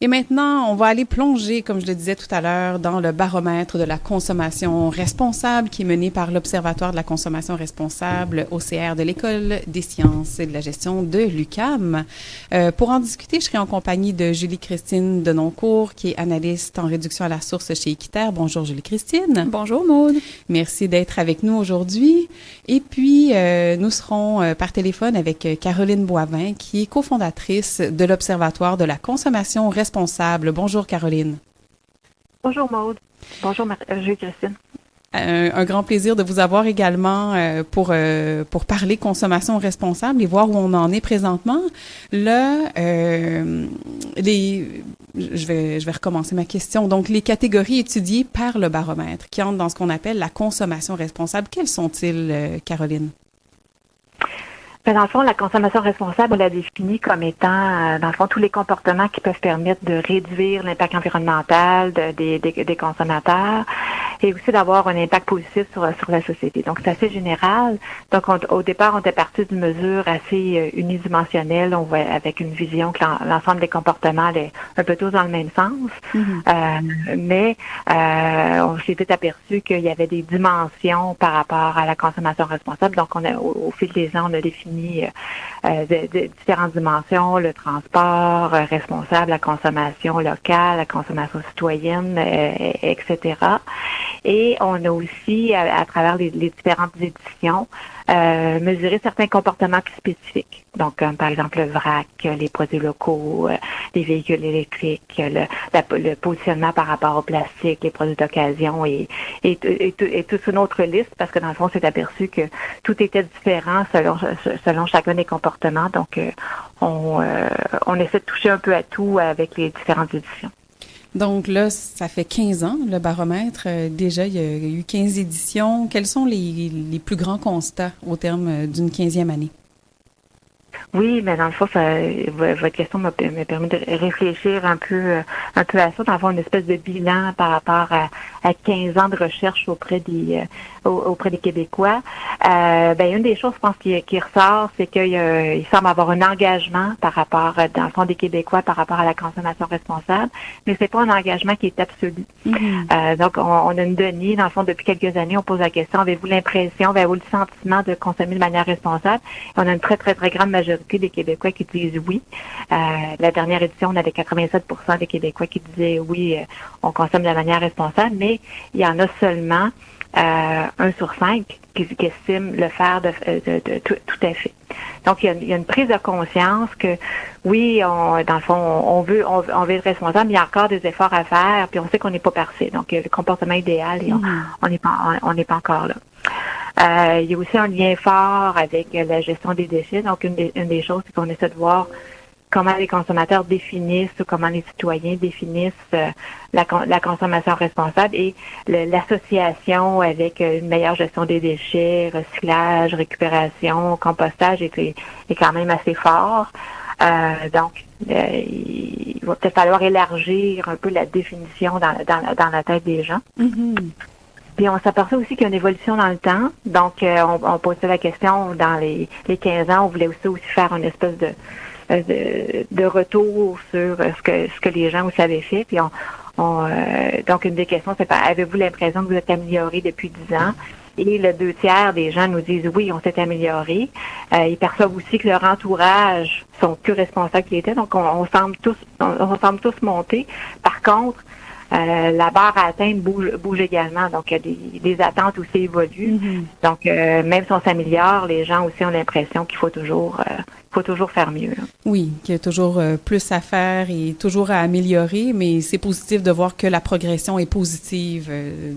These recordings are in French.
Et maintenant, on va aller plonger, comme je le disais tout à l'heure, dans le baromètre de la consommation responsable qui est mené par l'Observatoire de la consommation responsable OCR de l'École des sciences et de la gestion de l'UQAM. Pour en discuter, je serai en compagnie de Julie-Christine Denoncourt, qui est analyste en réduction à la source chez Équiterre. Bonjour Julie-Christine. Bonjour Maude. Merci d'être avec nous aujourd'hui. Et puis, nous serons par téléphone avec Caroline Boivin, qui est cofondatrice de l'Observatoire de la consommation responsable. Bonjour, Caroline. Bonjour, Maude. Bonjour, Julie-Christine. Un grand plaisir de vous avoir également pour parler consommation responsable et voir où on en est présentement. Là, je vais recommencer ma question. Donc, les catégories étudiées par le baromètre qui entrent dans ce qu'on appelle la consommation responsable, quelles sont-ils, Caroline? Dans le fond, la consommation responsable, on la définit comme étant, dans le fond, tous les comportements qui peuvent permettre de réduire l'impact environnemental des consommateurs et aussi d'avoir un impact positif sur la société. Donc, c'est assez général. Donc, au départ, on était parti d'une mesure assez unidimensionnelle, on voit avec une vision que l'ensemble des comportements allaient un peu tous dans le même sens. Mais on s'est vite aperçu qu'il y avait des dimensions par rapport à la consommation responsable. Donc, au fil des ans, on a défini de différentes dimensions, le transport responsable, la consommation locale, la consommation citoyenne, etc. Et on a aussi, à travers les différentes éditions, mesuré certains comportements spécifiques. Donc, comme par exemple le vrac, les produits locaux, les véhicules électriques, le positionnement par rapport au plastique, les produits d'occasion et toute une autre liste, parce que dans le fond, on s'est aperçu que tout était différent selon chacun des comportements. Donc, on essaie de toucher un peu à tout avec les différentes éditions. Donc là, ça fait 15 ans, le baromètre. Déjà, il y a eu 15 éditions. Quels sont les plus grands constats au terme d'une 15e année? Oui, mais dans le fond, votre question m'a permis de réfléchir un peu à ça, d'avoir une espèce de bilan par rapport à 15 ans de recherche auprès des Québécois. Une des choses, je pense, qui ressort, c'est qu'il semble avoir un engagement par rapport, dans le fond, des Québécois par rapport à la consommation responsable, mais c'est pas un engagement qui est absolu. Donc, on a une donnée, dans le fond, depuis quelques années, on pose la question, avez-vous l'impression, avez-vous le sentiment de consommer de manière responsable? Et on a une très, très, très grande majorité des Québécois qui disent oui. La dernière édition, on avait 87% des Québécois qui disaient oui, on consomme de la manière responsable, mais il y en a seulement 1 sur 5 qui estiment le faire tout à fait. Donc, il y a une prise de conscience que oui, dans le fond, on veut être responsable, mais il y a encore des efforts à faire, puis on sait qu'on n'est pas parfait. Donc, le comportement idéal, on n'est pas encore là. Il y a aussi un lien fort avec la gestion des déchets. Donc, une des choses, c'est qu'on essaie de voir comment les consommateurs définissent ou comment les citoyens définissent la consommation responsable et l'association avec une meilleure gestion des déchets, recyclage, récupération, compostage est quand même assez fort. Donc, il va peut-être falloir élargir un peu la définition dans la tête des gens. Puis on s'aperçoit aussi qu'il y a une évolution dans le temps. Donc, on posait la question dans les 15 ans, on voulait aussi faire une espèce de retour sur ce que les gens aussi avaient fait. Puis donc, une des questions, c'est avez-vous l'impression que vous êtes amélioré depuis 10 ans? Et le 2/3 des gens nous disent oui, on s'est amélioré. Ils perçoivent aussi que leur entourage sont plus responsables qu'ils étaient. Donc, on semble tous monter. Par contre, la barre à atteindre bouge également. Donc, il y a des attentes aussi évoluent. Donc, même si on s'améliore, les gens aussi ont l'impression qu'il faut toujours faire mieux. Oui, qu'il y a toujours plus à faire et toujours à améliorer, mais c'est positif de voir que la progression est positive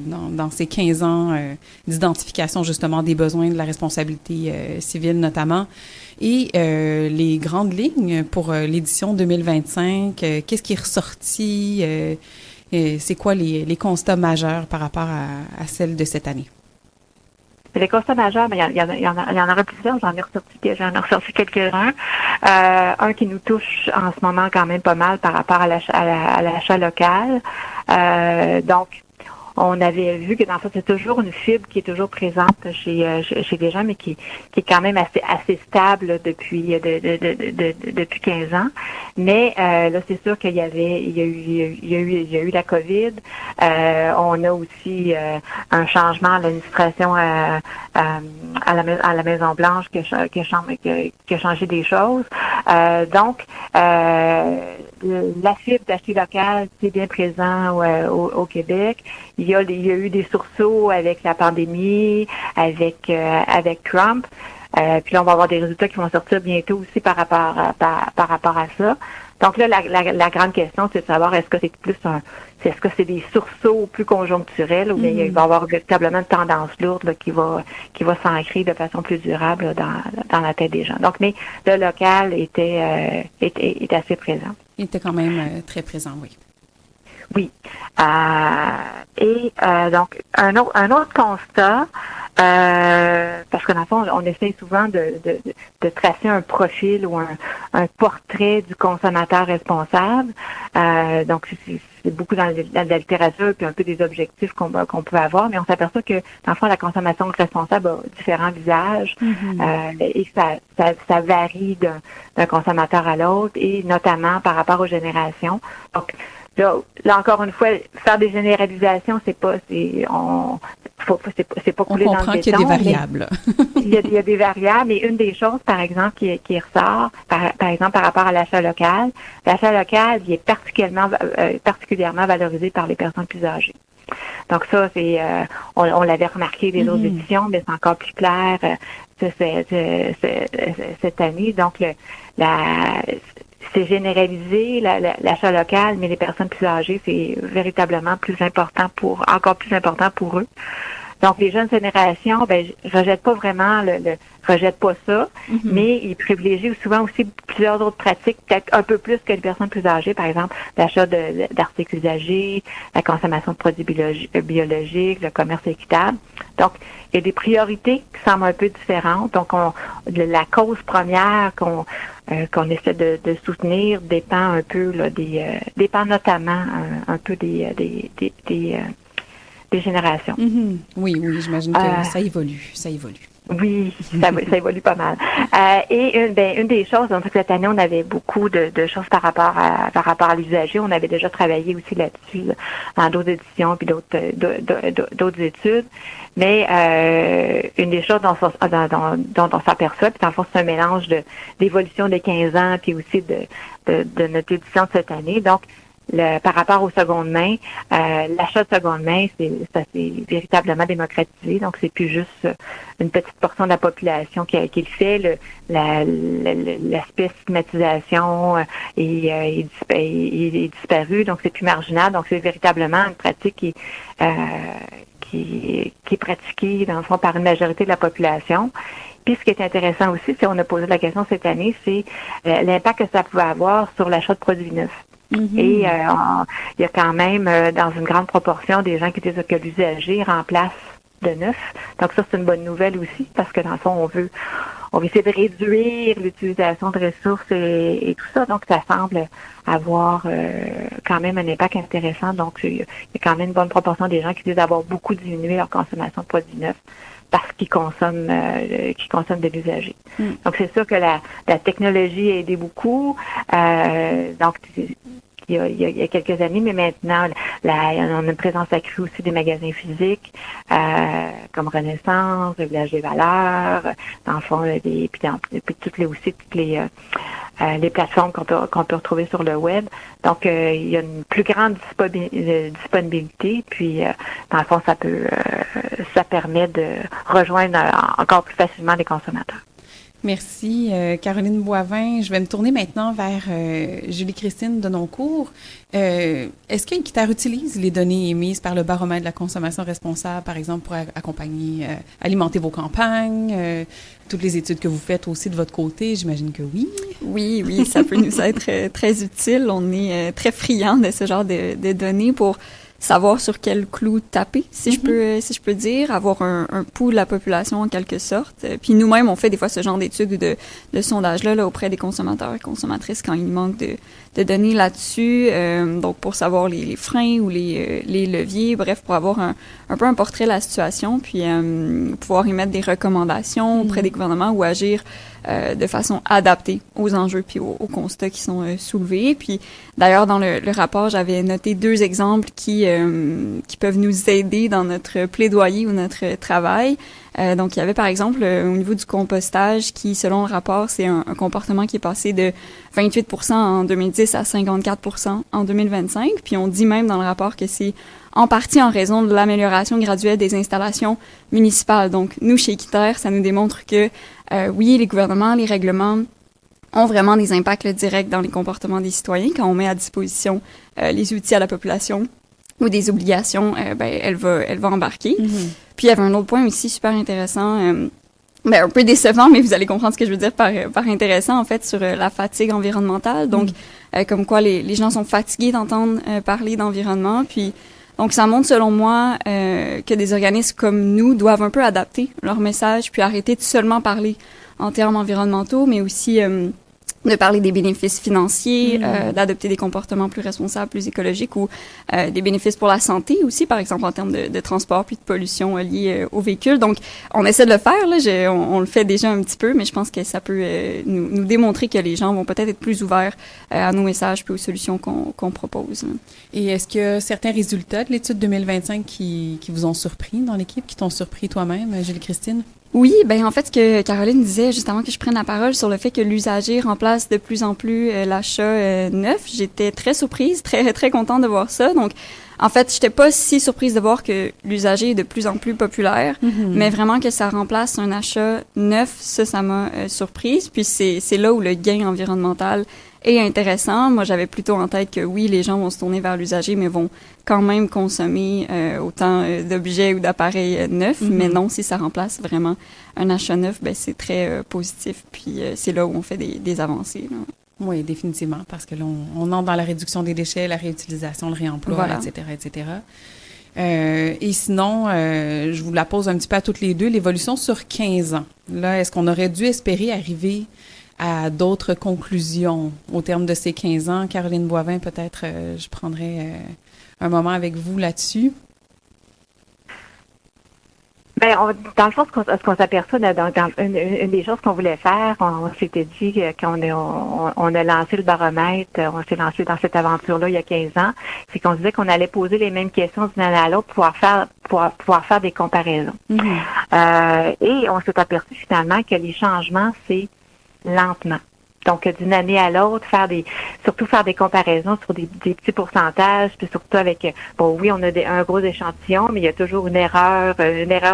dans ces 15 ans d'identification justement des besoins de la responsabilité civile notamment. Et les grandes lignes pour l'édition 2025, qu'est-ce qui est ressorti? C'est quoi les constats majeurs par rapport à celle de cette année? Les constats majeurs, il y en aura plusieurs. J'en ai ressorti quelques-uns. Un qui nous touche en ce moment quand même pas mal par rapport à l'achat local. Donc, on avait vu que dans ça, c'est toujours une fibre qui est toujours présente chez les gens, mais qui est quand même assez stable depuis 15 ans. Mais là, c'est sûr qu'il y a eu la COVID. On a aussi un changement à l'administration à la Maison Blanche qui a changé des choses. Donc, la fibre d'acheter local, c'est bien présent au Québec. Il y a eu des sursauts avec la pandémie, avec Trump. Puis là, on va avoir des résultats qui vont sortir bientôt aussi par rapport à ça. Donc là, la grande question, c'est de savoir est-ce que c'est des sursauts plus conjoncturels ou bien il va y avoir véritablement une tendance lourde là, qui va s'ancrer de façon plus durable là, dans la tête des gens. Donc, mais le local était assez présent. Il était quand même très présent, oui. Oui. Donc, un autre constat, parce que dans le fond, on essaie souvent de tracer un profil ou un portrait du consommateur responsable. Donc, c'est beaucoup dans la littérature puis un peu des objectifs qu'on peut avoir, mais on s'aperçoit que, dans le fond, la consommation responsable a différents visages et ça varie d'un consommateur à l'autre et notamment par rapport aux générations. Donc, Là, encore une fois, faire des généralisations, c'est pas couler dans le béton. On comprend qu'il y a des variables. il y a des variables, et une des choses, par exemple, qui ressort, par exemple, par rapport à l'achat local, il est particulièrement valorisé par les personnes plus âgées. Donc ça, c'est on l'avait remarqué des autres éditions, mais c'est encore plus clair cette année. Donc c'est généralisé, l'achat local, mais les personnes plus âgées, c'est véritablement encore plus important pour eux. Donc, les jeunes générations, rejettent pas ça, mais ils privilégient souvent aussi plusieurs autres pratiques, peut-être un peu plus que les personnes plus âgées, par exemple, l'achat d'articles usagés, la consommation de produits biologiques, le commerce équitable. Donc, il y a des priorités qui semblent un peu différentes. Donc, la cause première qu'on essaie de soutenir dépend un peu dépend notamment un peu des générations. Oui, j'imagine que ça évolue. Oui, ça évolue pas mal. Et une des choses, donc cette année, on avait beaucoup de choses par rapport à l'usager. On avait déjà travaillé aussi là-dessus dans d'autres éditions puis d'autres études. Mais une des choses dont on s'aperçoit, puis dans le fond, c'est un mélange d'évolution des 15 ans puis aussi de notre édition de cette année. Donc, par rapport aux secondes mains, l'achat de seconde main, ça s'est véritablement démocratisé. Donc, c'est plus juste une petite portion de la population qui le fait. L'aspect stigmatisation est disparu. Donc, c'est plus marginal. Donc, c'est véritablement une pratique qui est pratiquée, dans le fond, par une majorité de la population. Puis, ce qui est intéressant aussi, si on a posé la question cette année, c'est l'impact que ça pouvait avoir sur l'achat de produits neufs. Et il y a quand même, dans une grande proportion, des gens qui disent que l'usager remplace de neuf. Donc ça, c'est une bonne nouvelle aussi, parce que dans le fond, on veut essayer de réduire l'utilisation de ressources et tout ça. Donc, ça semble avoir quand même un impact intéressant. Donc, il y a quand même une bonne proportion des gens qui disent avoir beaucoup diminué leur consommation de produits neufs parce qu'ils consomment de l'usager. Donc, c'est sûr que la technologie a aidé beaucoup. Donc, il y a quelques années, mais maintenant, on a une présence accrue aussi des magasins physiques, comme Renaissance, le Village des Valeurs, dans le fond, puis toutes les plateformes qu'on peut retrouver sur le web. Donc, il y a une plus grande disponibilité, puis dans le fond, ça permet de rejoindre encore plus facilement les consommateurs. Merci, Caroline Boivin. Je vais me tourner maintenant vers Julie-Christine Denoncourt. Est-ce qu'Inventaire utilise les données émises par le baromètre de la consommation responsable, par exemple, pour accompagner, alimenter vos campagnes, toutes les études que vous faites aussi de votre côté? J'imagine que oui. Oui, ça peut nous être très utile. On est très friands de ce genre de données pour savoir sur quel clou taper, si je peux dire, avoir un pouls de la population en quelque sorte. Puis nous-mêmes, on fait des fois ce genre d'études ou de sondages-là là, auprès des consommateurs et consommatrices quand il manque de données là-dessus, donc pour savoir les freins ou les leviers, bref, pour avoir un peu un portrait de la situation, puis pouvoir émettre des recommandations auprès des gouvernements ou agir de façon adaptée aux enjeux puis aux constats qui sont soulevés. Puis d'ailleurs, dans le rapport, j'avais noté 2 exemples qui peuvent nous aider dans notre plaidoyer ou notre travail. Donc, il y avait par exemple au niveau du compostage qui, selon le rapport, c'est un comportement qui est passé de 28% en 2010 à 54% en 2025. Puis on dit même dans le rapport que c'est en partie en raison de l'amélioration graduelle des installations municipales. Donc, nous, chez Équiterre, ça nous démontre que, oui, les gouvernements, les règlements ont vraiment des impacts là, directs dans les comportements des citoyens. Quand on met à disposition les outils à la population ou des obligations, elle va embarquer. Puis, il y avait un autre point aussi super intéressant, un peu décevant, mais vous allez comprendre ce que je veux dire par intéressant, en fait, sur la fatigue environnementale. Donc, comme quoi les gens sont fatigués d'entendre parler d'environnement. Puis, donc, ça montre, selon moi, que des organismes comme nous doivent un peu adapter leur message, puis arrêter de seulement parler en termes environnementaux, mais aussi de parler des bénéfices financiers, d'adopter des comportements plus responsables, plus écologiques, ou des bénéfices pour la santé aussi, par exemple en termes de transport puis de pollution liée aux véhicules. Donc, on essaie de le faire, là, on le fait déjà un petit peu, mais je pense que ça peut nous démontrer que les gens vont peut-être être plus ouverts à nos messages puis aux solutions qu'on propose. Et est-ce qu'il y a certains résultats de l'étude 2025 qui vous ont surpris dans l'équipe, qui t'ont surpris toi-même, Julie-Christine? Oui, en fait, ce que Caroline disait, juste avant que je prenne la parole, sur le fait que l'usager remplace de plus en plus l'achat neuf, j'étais très surprise, très, très contente de voir ça. Donc, en fait, j'étais pas si surprise de voir que l'usager est de plus en plus populaire, mais vraiment que ça remplace un achat neuf, ça m'a surprise. Puis c'est là où le gain environnemental est intéressant. Moi, j'avais plutôt en tête que oui, les gens vont se tourner vers l'usager, mais vont quand même consommer autant d'objets ou d'appareils neufs. Mais non, si ça remplace vraiment un achat neuf, c'est très positif. Puis c'est là où on fait des avancées, là. Oui, définitivement, parce que là, on entre dans la réduction des déchets, la réutilisation, le réemploi, voilà. etc., etc. Et sinon, je vous la pose un petit peu à toutes les deux, l'évolution sur 15 ans. Là, est-ce qu'on aurait dû espérer arriver à d'autres conclusions au terme de ces 15 ans? Caroline Boivin, peut-être, je prendrai un moment avec vous là-dessus. Dans le fond, ce qu'on s'aperçoit dans une des choses qu'on voulait faire, on s'était dit qu'on a lancé le baromètre, on s'est lancé dans cette aventure-là il y a 15 ans, c'est qu'on se disait qu'on allait poser les mêmes questions d'une année à l'autre pour pouvoir faire des comparaisons. Et on s'est aperçu finalement que les changements, c'est lentement. Donc, d'une année à l'autre, surtout faire des comparaisons sur des petits pourcentages, puis surtout avec, oui, on a un gros échantillon, mais il y a toujours une erreur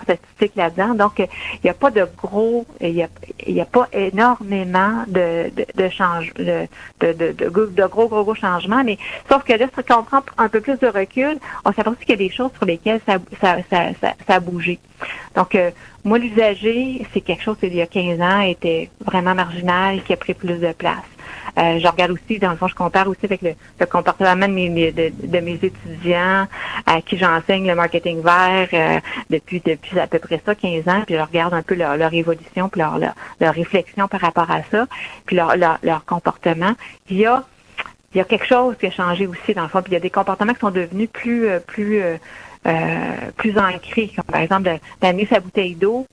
statistique là-dedans. Donc, il n'y a pas de pas énormément de gros changements, mais sauf que là, quand on prend un peu plus de recul, on s'aperçoit qu'il y a des choses sur lesquelles ça a bougé. Donc, moi, l'usager, c'est quelque chose qui, il y a 15 ans, était vraiment marginal, qui a pris plus de place. Je regarde aussi, dans le fond, je compare aussi avec le comportement de mes étudiants à qui j'enseigne le marketing vert depuis à peu près ça, 15 ans, puis je regarde un peu leur évolution, puis leur réflexion par rapport à ça, puis leur comportement. Il y a quelque chose qui a changé aussi, dans le fond, puis il y a des comportements qui sont devenus plus ancrés, comme par exemple d'amener sa bouteille d'eau.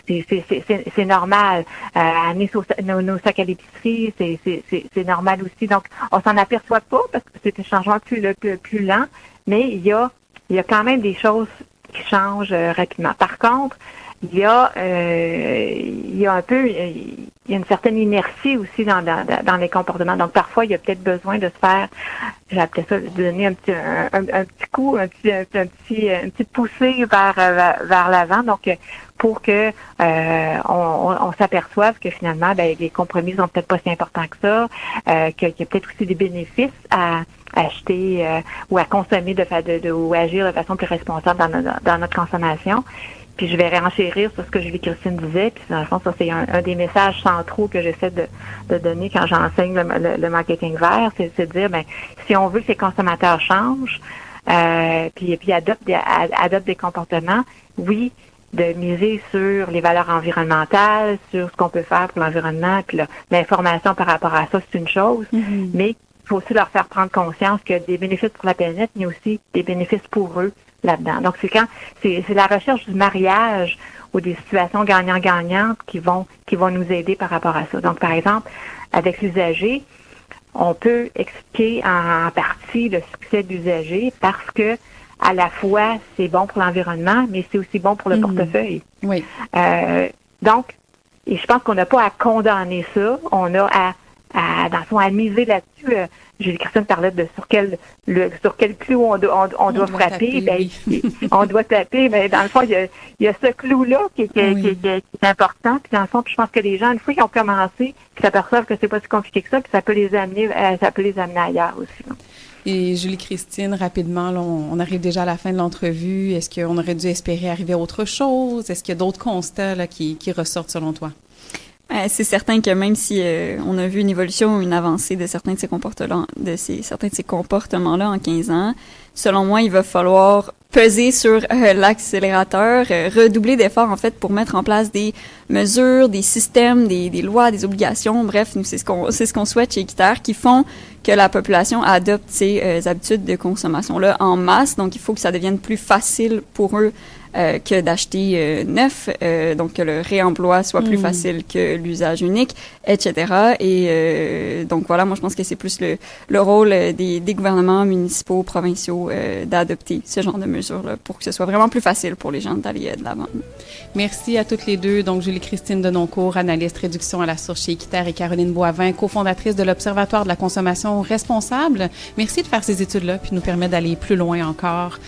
C'est normal. Amener nos sacs à l'épicerie, c'est normal aussi. Donc, on s'en aperçoit pas parce que c'est un changement plus lent, mais il y a quand même des choses qui changent rapidement. Par contre, il y a une certaine inertie aussi dans les comportements. Donc parfois, il y a peut-être besoin de se faire, j'appelais ça, de donner un petit coup, une petite poussée vers l'avant. Donc pour que on s'aperçoive que finalement, les compromis sont peut-être pas si importants que ça, qu'il y a peut-être aussi des bénéfices à acheter ou à consommer ou agir de façon plus responsable dans notre consommation. Puis je vais réenchérir sur ce que Julie-Christine disait. Puis dans le fond, ça c'est un des messages centraux que j'essaie de donner quand j'enseigne le marketing vert, c'est de dire, si on veut que les consommateurs changent, puis adoptent des comportements, oui, de miser sur les valeurs environnementales, sur ce qu'on peut faire pour l'environnement, puis l'information par rapport à ça, c'est une chose, mais il faut aussi leur faire prendre conscience qu'il y a des bénéfices pour la planète, mais aussi des bénéfices pour eux là-dedans. Donc, c'est la recherche du mariage ou des situations gagnant-gagnantes qui vont nous aider par rapport à ça. Donc, par exemple, avec l'usager, on peut expliquer en partie le succès de l'usager parce que à la fois, c'est bon pour l'environnement, mais c'est aussi bon pour le portefeuille. Oui. Donc, et je pense qu'on n'a pas à condamner ça. On a dans le fond, à miser là-dessus. Julie-Christine parlait de sur quel clou on doit frapper. On doit taper, mais dans le fond, il y a ce clou-là qui est important. Puis dans le fond, je pense que les gens, une fois qu'ils ont commencé, ils s'aperçoivent que c'est pas si compliqué que ça, puis ça peut les amener ailleurs aussi. Et Julie-Christine, rapidement, là, on arrive déjà à la fin de l'entrevue. Est-ce qu'on aurait dû espérer arriver à autre chose? Est-ce qu'il y a d'autres constats là, qui ressortent selon toi? C'est certain que même si on a vu une évolution ou une avancée de certains de ces comportements-là en 15 ans, selon moi, il va falloir peser sur l'accélérateur, redoubler d'efforts en fait pour mettre en place des mesures, des systèmes, des lois, des obligations. Bref, nous c'est ce qu'on souhaite chez Équiterre, qui font que la population adopte ces habitudes de consommation-là en masse. Donc, il faut que ça devienne plus facile pour eux que d'acheter neuf, donc que le réemploi soit plus facile que l'usage unique, etc. Et donc voilà, moi je pense que c'est plus le rôle des gouvernements municipaux, provinciaux d'adopter ce genre de mesures-là pour que ce soit vraiment plus facile pour les gens d'aller de l'avant. Merci à toutes les deux. Donc Julie-Christine Denoncourt, analyste réduction à la source chez Équiterre, et Caroline Boivin, cofondatrice de l'Observatoire de la consommation responsable. Merci de faire ces études-là puis nous permettre d'aller plus loin encore